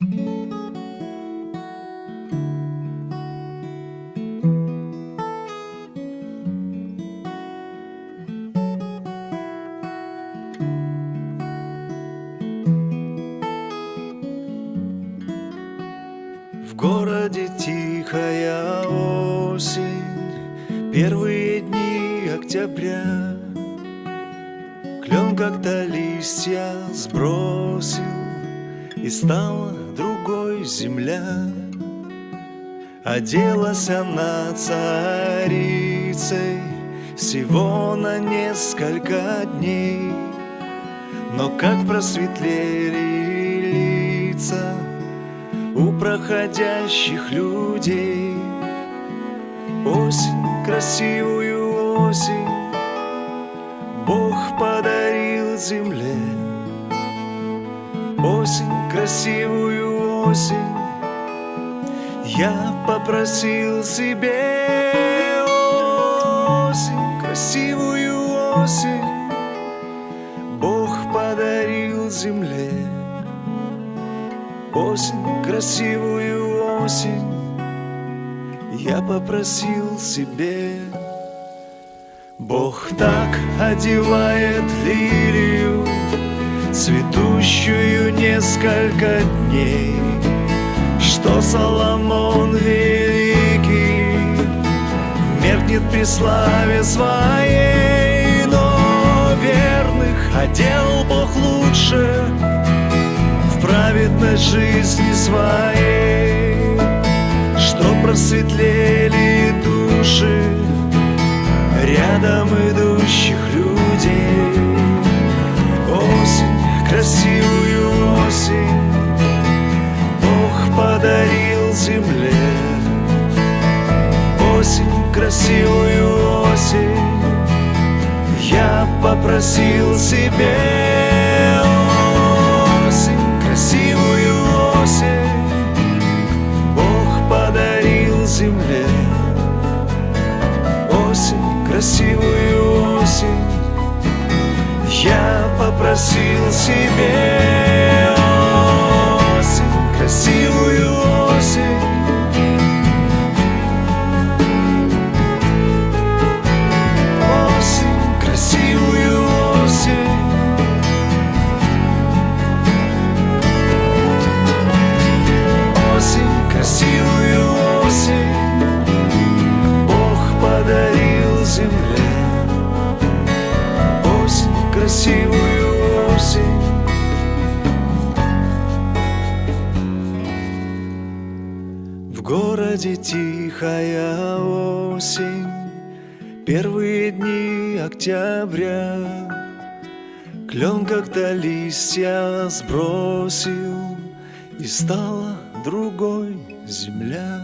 В городе тихая осень, первые дни октября. Клен как-то листья сбросил, и стала другой земля. Оделась она царицей всего на несколько дней, но как просветлели лица у проходящих людей. Осень, красивую осень, Бог подарил земле. Осень, красивую осень, я попросил себе. Осень, красивую осень, Бог подарил земле. Осень, красивую осень, я попросил себе. Бог так одевает лилию, цветущую несколько дней, что Соломон великий меркнет при славе своей. Но верных одел Бог лучше в праведной жизни своей, что просветлели души рядом идущих людей. Осень, красивую осень, Бог подарил земле. Осень, красивую осень, я попросил себе. Осень, красивую осень, Бог подарил земле. Осень, красивую осень, я попросил себе. Осень, красивую осень, осень, красивую осень, осень, красивую осень, Бог подарил земле. Осень, красивую осень. В городе тихая осень, первые дни октября. Клен как-то листья сбросил, и стала другой земля.